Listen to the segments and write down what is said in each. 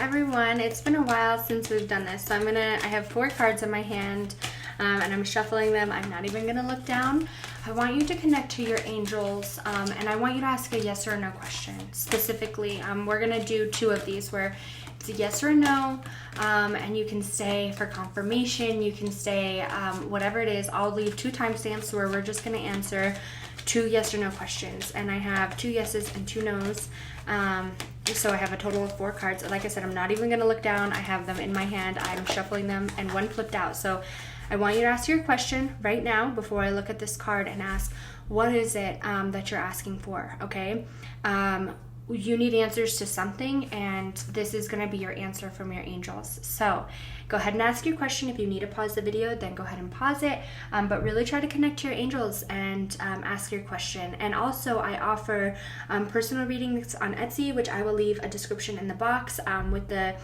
everyone. It's been a while since we've done this, so I have 4 cards in my hand, and I'm shuffling them. I'm not even gonna look down. I want you to connect to your angels, and I want you to ask a yes or no question. Specifically, we're gonna do 2 of these where it's a yes or no, and you can stay for confirmation, you can stay whatever it is. I'll leave 2 timestamps where we're just gonna answer 2 yes or no questions, and I have 2 yeses and 2 nos. So I have a total of 4 cards. Like I said, I'm not even going to look down. I have them in my hand. I'm shuffling them and 1 flipped out. So I want you to ask your question right now before I look at this card and ask, what is it that you're asking for, okay? You need answers to something, and this is going to be your answer from your angels. So go ahead and ask your question. If you need to pause the video, then go ahead and pause it, but really try to connect to your angels and ask your question. And also I offer personal readings on Etsy, which I will leave a description in the box with the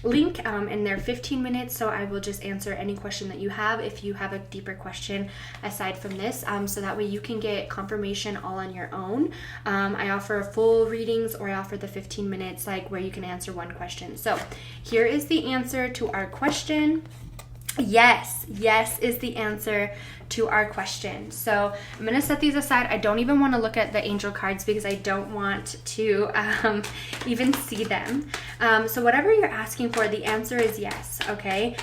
link, and they're 15 minutes, so I will just answer any question that you have if you have a deeper question aside from this, so that way you can get confirmation all on your own. I offer full readings, or I offer the 15 minutes like where you can answer 1 question. So here is the answer to our question. Yes is the answer to our question. So I'm going to set these aside. I don't even want to look at the angel cards because I don't want to even see them. So whatever you're asking for, the answer is yes, okay?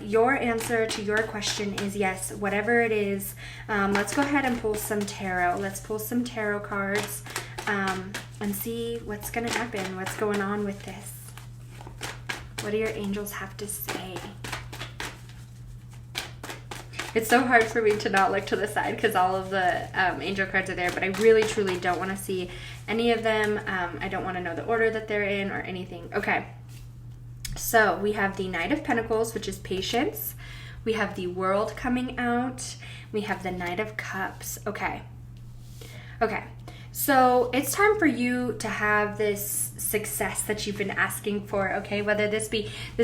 Your answer to your question is yes, whatever it is. Let's go ahead and pull some tarot. Let's pull some tarot cards and see what's going to happen, what's going on with this. What do your angels have to say? It's so hard for me to not look to the side because all of the angel cards are there, but I really, truly don't want to see any of them. I don't want to know the order that they're in or anything. Okay, so we have the Knight of Pentacles, which is patience. We have the World coming out. We have the Knight of Cups. Okay, so it's time for you to have this success that you've been asking for, okay? Whether this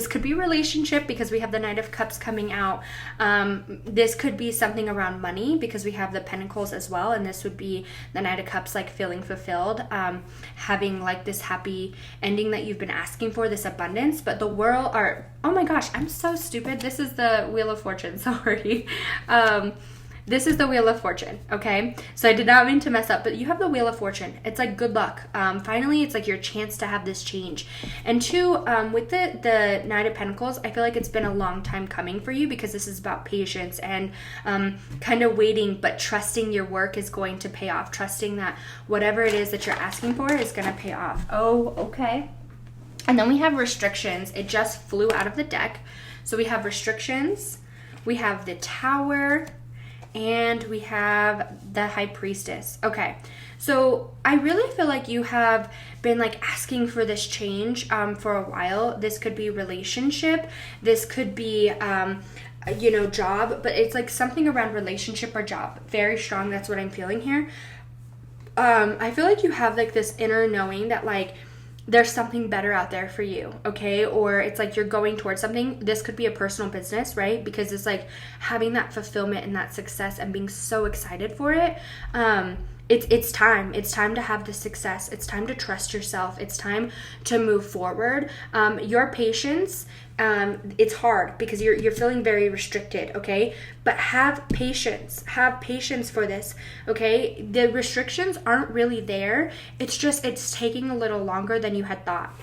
could be relationship because we have the Knight of Cups coming out. This could be something around money because we have the Pentacles as well, and this would be the Knight of Cups, like feeling fulfilled, having like this happy ending that you've been asking for, this abundance. But the world are, oh my gosh, I'm so stupid. This is the Wheel of Fortune, sorry. This is the Wheel of Fortune, okay? So I did not mean to mess up, but you have the Wheel of Fortune. It's like good luck. Finally, it's like your chance to have this change. And 2, with the Knight of Pentacles, I feel like it's been a long time coming for you because this is about patience and kind of waiting, but trusting your work is going to pay off. Trusting that whatever it is that you're asking for is going to pay off. Oh, okay. And then we have restrictions. It just flew out of the deck. So we have restrictions. We have the Tower. And we have the High Priestess. Okay, so I really feel like you have been like asking for this change for a while. This could be relationship. This could be, job. But it's like something around relationship or job. Very strong. That's what I'm feeling here. I feel like you have like this inner knowing that like there's something better out there for you, okay? Or it's like you're going towards something. This could be a personal business, right? Because it's like having that fulfillment and that success and being so excited for it. It's time. It's time to have the success. It's time to trust yourself. It's time to move forward. Your patience, it's hard because you're feeling very restricted, okay? But have patience. Have patience for this, okay? The restrictions aren't really there. It's taking a little longer than you had thought.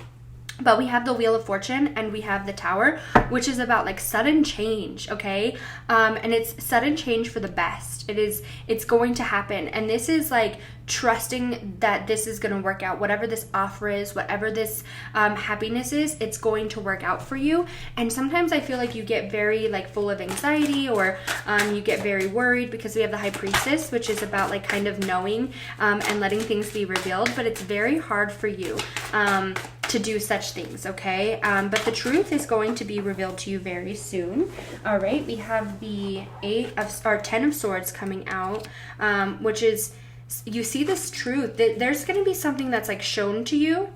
But we have the Wheel of Fortune and we have the Tower, which is about like sudden change, okay? And it's sudden change for the best. It's going to happen. And this is like trusting that this is going to work out. Whatever this offer is, whatever this happiness is, it's going to work out for you. And sometimes I feel like you get very like full of anxiety, or you get very worried because we have the High Priestess, which is about like kind of knowing and letting things be revealed. But it's very hard for you to do such things, okay? But the truth is going to be revealed to you very soon. All right, we have the 10 of Swords coming out, which is, you see this truth that there's going to be something that's like shown to you,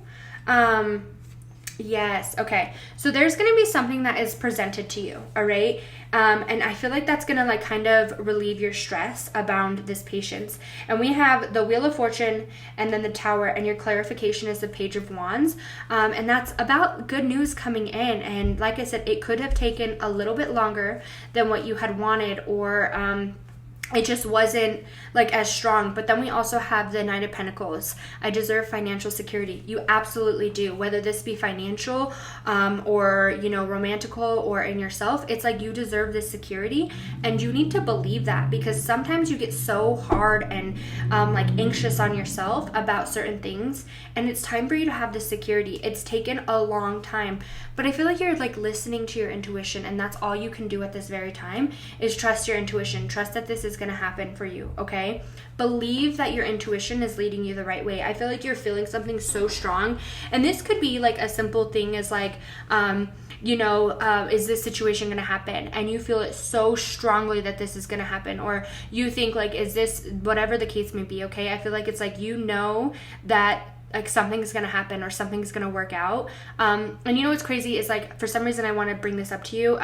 Yes. Okay. So there's going to be something that is presented to you. All right. And I feel like that's going to like kind of relieve your stress about this patience. And we have the Wheel of Fortune and then the Tower, and your clarification is the Page of Wands. And that's about good news coming in. And like I said, it could have taken a little bit longer than what you had wanted, or, it just wasn't like as strong. But then we also have the Knight of Pentacles. I deserve financial security. You absolutely do, whether this be financial, or, you know, romantical, or in yourself. It's like you deserve this security, and you need to believe that, because sometimes you get so hard and like anxious on yourself about certain things, and it's time for you to have this security. It's taken a long time, but I feel like you're like listening to your intuition, and that's all you can do at this very time, is trust your intuition. Trust that this is going to happen for you. Okay, believe that your intuition is leading you the right way. I feel like you're feeling something so strong, and this could be like a simple thing as like, you know, is this situation going to happen? And you feel it so strongly that this is going to happen, or you think like, is this, whatever the case may be. Okay, I feel like it's like, you know, that like something's going to happen or something's going to work out. And you know what's crazy is like, for some reason I want to bring this up to you.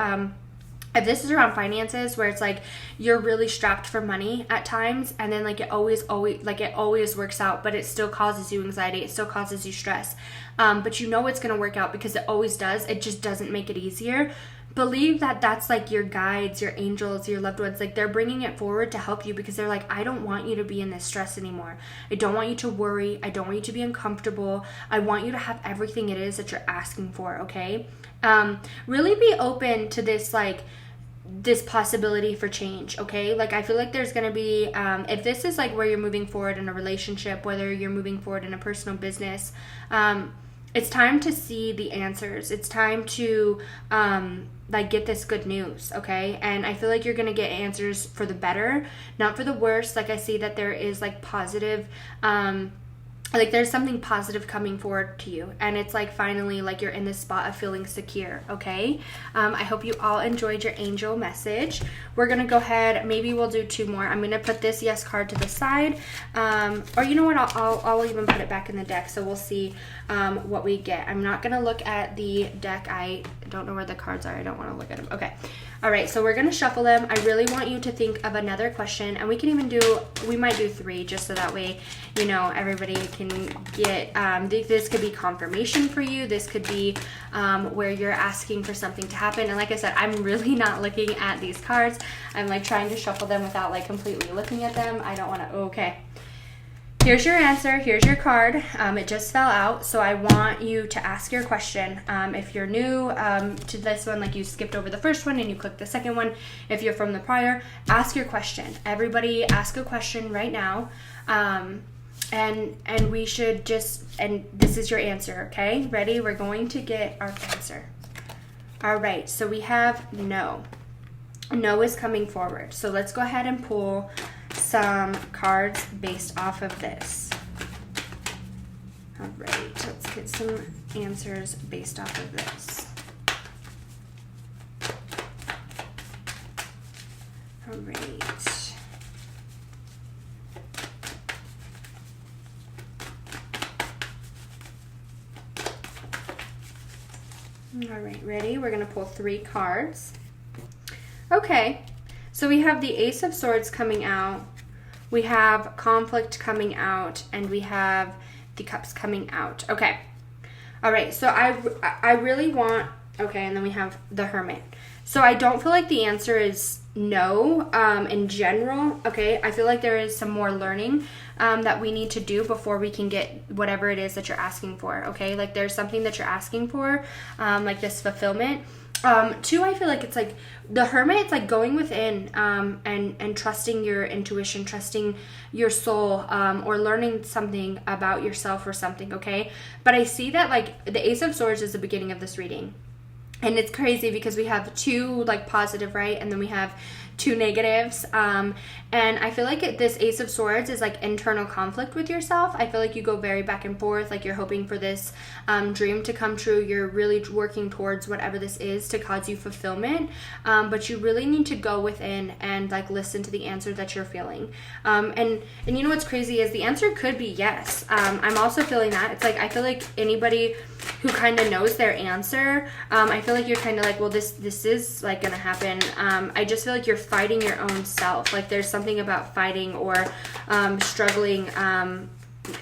If this is around finances, where it's like you're really strapped for money at times, and then like it always works out, but it still causes you anxiety, it still causes you stress, but you know it's going to work out because it always does. It just doesn't make it easier. Believe that that's like your guides, your angels, your loved ones. Like they're bringing it forward to help you, because they're like, I don't want you to be in this stress anymore. I don't want you to worry. I don't want you to be uncomfortable. I want you to have everything it is that you're asking for. Okay. Really be open to this, like, this possibility for change. Okay, like I feel like there's gonna be, if this is like where you're moving forward in a relationship, whether you're moving forward in a personal business, it's time to see the answers. It's time to like get this good news. Okay, and I feel like you're gonna get answers for the better, not for the worse. Like I see that there is like positive, like there's something positive coming forward to you, and it's like finally like you're in this spot of feeling secure. Okay, I hope you all enjoyed your angel message. We're gonna go ahead, maybe we'll do 2 more. I'm gonna put this yes card to the side, or you know what, I'll even put it back in the deck, so we'll see what we get. I'm not gonna look at the deck. I don't know where the cards are. I don't want to look at them. Okay, all right, so we're gonna shuffle them. I really want you to think of another question, and we can even do, we might do 3, just so that way, you know, everybody can get, this could be confirmation for you. This could be where you're asking for something to happen. And like I said, I'm really not looking at these cards. I'm like trying to shuffle them without like completely looking at them. I don't want to, okay. Here's your answer. Here's your card. It just fell out. So I want you to ask your question. If you're new to this one, like you skipped over the first one and you clicked the second one. If you're from the prior, ask your question. Everybody ask a question right now. And we should just, and this is your answer. Okay, ready? We're going to get our answer. All right, so we have no. No is coming forward. So let's go ahead and pull some cards based off of this. All right, let's get some answers based off of this. All right. All right, ready? We're going to pull 3 cards. Okay, so we have the Ace of Swords coming out, we have conflict coming out, and we have the Cups coming out. Okay, all right, so I really want, okay, and then we have the Hermit. So I don't feel like the answer is no in general. Okay, I feel like there is some more learning that we need to do before we can get whatever it is that you're asking for. Okay, like there's something that you're asking for, like this fulfillment. 2, I feel like it's like the Hermit, it's like going within and trusting your intuition, trusting your soul, or learning something about yourself or something. Okay, but I see that like the Ace of Swords is the beginning of this reading. And it's crazy because we have 2 like positive, right? And then we have two negatives, and I feel like this Ace of Swords is like internal conflict with yourself. I feel like you go very back and forth, like you're hoping for this dream to come true. You're really working towards whatever this is to cause you fulfillment, but you really need to go within and like listen to the answer that you're feeling. And you know what's crazy is the answer could be yes. I'm also feeling that. It's like I feel like anybody who kind of knows their answer, I feel like you're kind of like, well, this is like gonna happen. I just feel like you're fighting your own self. Like there's something about fighting or struggling.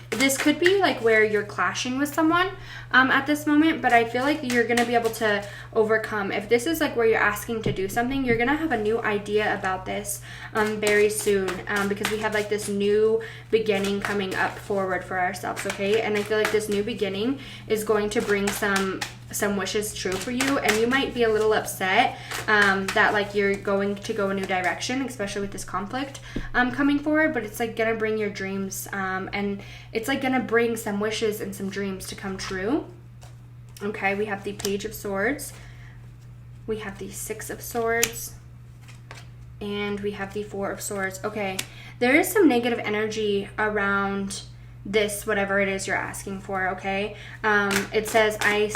This could be like where you're clashing with someone at this moment, but I feel like you're going to be able to overcome. If this is like where you're asking to do something, you're going to have a new idea about this very soon, because we have like this new beginning coming up forward for ourselves, okay? And I feel like this new beginning is going to bring some wishes true for you, and you might be a little upset that like you're going to go a new direction, especially with this conflict coming forward, but it's like gonna bring your dreams, and it's like gonna bring some wishes and some dreams to come true. Okay, we have the Page of Swords, we have the Six of Swords, and we have the Four of Swords. Okay, there is some negative energy around this, whatever it is you're asking for, okay? It says, I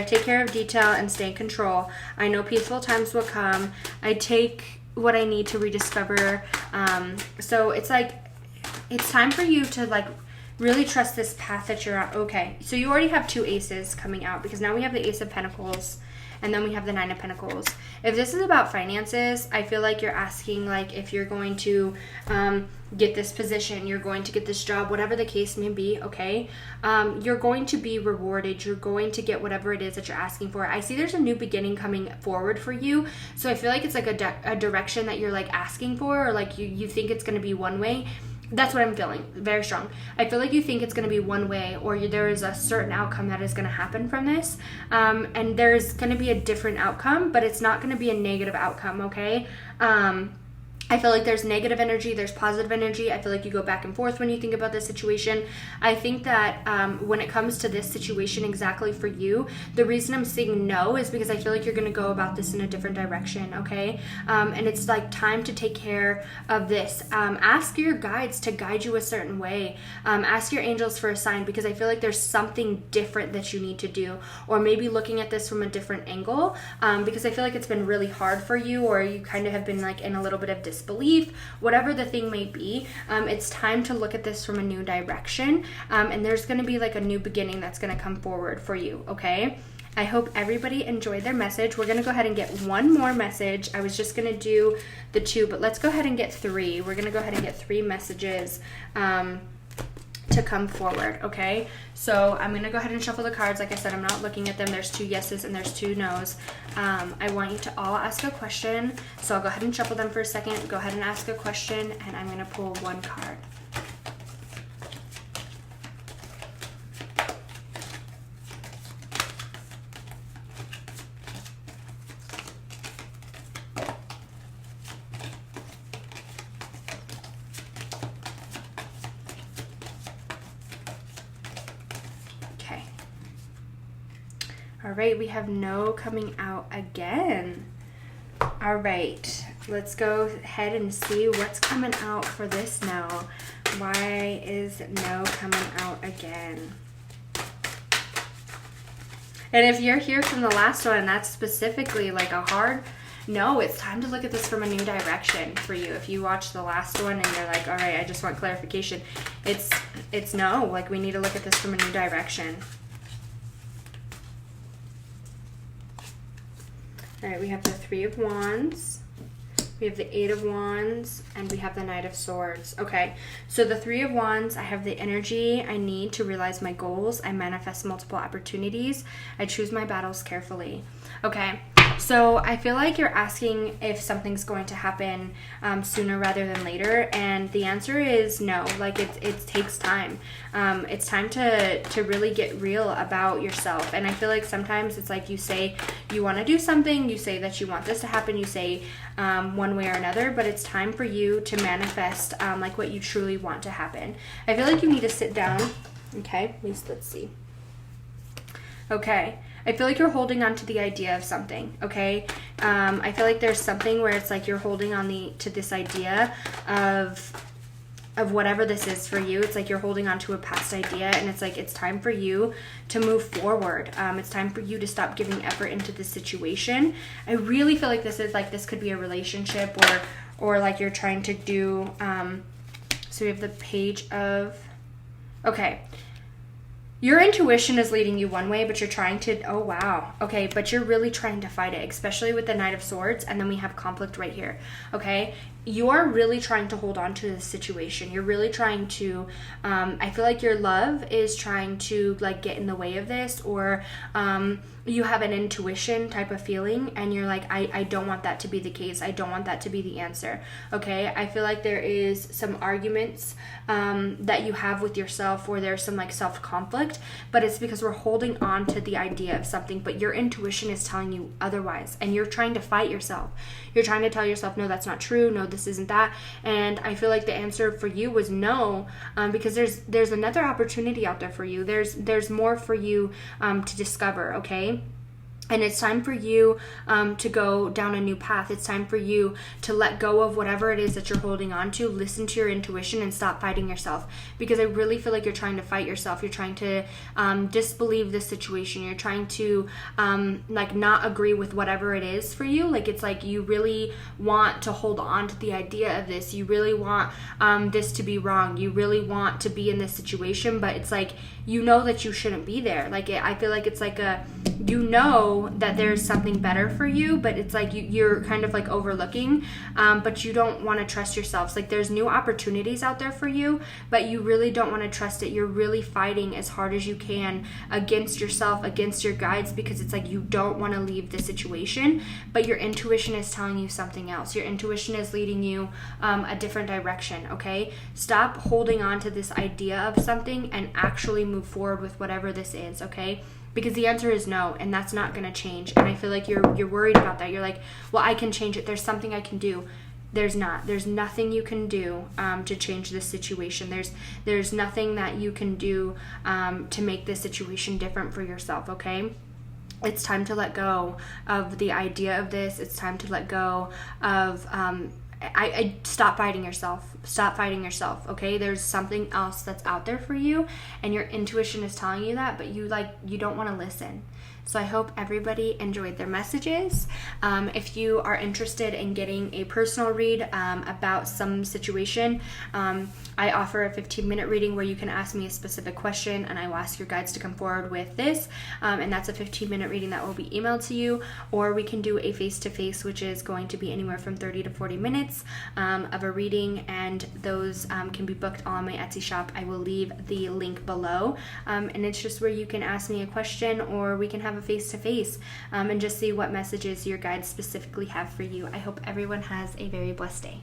take care of detail and stay in control. I know peaceful times will come. I take what I need to rediscover. So it's like, it's time for you to like really trust this path that you're on. Okay, so you already have two aces coming out, because now we have the Ace of Pentacles and then we have the Nine of Pentacles. If this is about finances, I feel like you're asking like if you're going to get this position, you're going to get this job, whatever the case may be, okay? You're going to be rewarded. You're going to get whatever it is that you're asking for. I see there's a new beginning coming forward for you. So I feel like it's like a direction that you're like asking for, or like you think it's going to be one way. That's what I'm feeling, very strong. I feel like you think it's going to be one way, or there is a certain outcome that is going to happen from this, and there's going to be a different outcome, but it's not going to be a negative outcome, okay? I feel like there's negative energy, there's positive energy. I feel like you go back and forth when you think about this situation. I think that when it comes to this situation exactly for you, the reason I'm saying no is because I feel like you're going to go about this in a different direction, okay? And it's like time to take care of this. Ask your guides to guide you a certain way. Ask your angels for a sign, because I feel like there's something different that you need to do, or maybe looking at this from a different angle, because I feel like it's been really hard for you, or you kind of have been like in a little bit of disbelief, whatever the thing may be. It's time to look at this from a new direction, and there's going to be like a new beginning that's going to come forward for you, okay? I hope everybody enjoyed their message. We're going to go ahead and get one more message. I was just going to do the two, but let's go ahead and get three. We're going to go ahead and get three messages to come forward, okay? So I'm going to go ahead and shuffle the cards. Like I said, I'm not looking at them. There's two yeses and there's two nos. I want you to all ask a question. So I'll go ahead and shuffle them for a second. Go ahead and ask a question, and I'm going to pull one card. All right, we have no coming out again. All right, let's go ahead and see what's coming out for this no. Why is no coming out again? And if you're here from the last one, and that's specifically like a hard no, it's time to look at this from a new direction for you. If you watch the last one and you're like, all right, I just want clarification, it's no, like we need to look at this from a new direction. All right, we have the Three of Wands, we have the Eight of Wands, and we have the Knight of Swords. Okay, so the Three of Wands, I have the energy I need to realize my goals. I manifest multiple opportunities. I choose my battles carefully. Okay, so I feel like you're asking if something's going to happen sooner rather than later, and the answer is no. Like it takes time. It's time to really get real about yourself. And I feel like sometimes it's like you say you want to do something, you say that you want this to happen, you say one way or another, but it's time for you to manifest like what you truly want to happen. I feel like you need to sit down. Okay, at least let's see. Okay. I feel like you're holding on to the idea of something, okay? I feel like there's something where it's like you're holding on to this idea of whatever this is for you. It's like you're holding on to a past idea, and it's like it's time for you to move forward. It's time for you to stop giving effort into this situation. I really feel like this could be a relationship, or like you're trying to do, so we have the Page of, okay. Your intuition is leading you one way, but you're trying to, oh wow, okay, but you're really trying to fight it, especially with the Knight of Swords, and then we have conflict right here, okay? You are really trying to hold on to this situation. You're really trying to, I feel like your love is trying to like get in the way of this, or you have an intuition type of feeling, and you're like, I don't want that to be the case. I don't want that to be the answer, okay? I feel like there is some arguments that you have with yourself, or there's some like self-conflict, but it's because we're holding on to the idea of something, but your intuition is telling you otherwise, and you're trying to fight yourself. You're trying to tell yourself, no, that's not true. No, this isn't that. And I feel like the answer for you was no, because there's another opportunity out there for you. There's more for you to discover, okay? And it's time for you to go down a new path. It's time for you to let go of whatever it is that you're holding on to. Listen to your intuition and stop fighting yourself. Because I really feel like you're trying to fight yourself. You're trying to disbelieve this situation. You're trying to like not agree with whatever it is for you. Like it's like you really want to hold on to the idea of this. You really want this to be wrong. You really want to be in this situation, but it's like you know that you shouldn't be there. Like I feel like it's like you know that there's something better for you, but it's like you're kind of like overlooking, but you don't want to trust yourselves. Like there's new opportunities out there for you, but you really don't want to trust it. You're really fighting as hard as you can against yourself, against your guides, because it's like you don't want to leave the situation, but your intuition is telling you something else. Your intuition is leading you a different direction, okay? Stop holding on to this idea of something and actually move forward with whatever this is, okay? Because the answer is no, and that's not going to change. And I feel like you're worried about that. You're like, well, I can change it. There's something I can do. There's not. There's nothing you can do to change this situation. There's nothing that you can do to make this situation different for yourself, okay? It's time to let go of the idea of this. It's time to let go of I stop fighting yourself. Stop fighting yourself, okay? There's something else that's out there for you, and your intuition is telling you that, but you don't want to listen. So I hope everybody enjoyed their messages. If you are interested in getting a personal read about some situation, I offer a 15-minute reading where you can ask me a specific question, and I will ask your guides to come forward with this. And that's a 15-minute reading that will be emailed to you, or we can do a face-to-face, which is going to be anywhere from 30 to 40 minutes of a reading, and those can be booked on my Etsy shop. I will leave the link below, and it's just where you can ask me a question, or we can have a face-to-face and just see what messages your guides specifically have for you. I hope everyone has a very blessed day.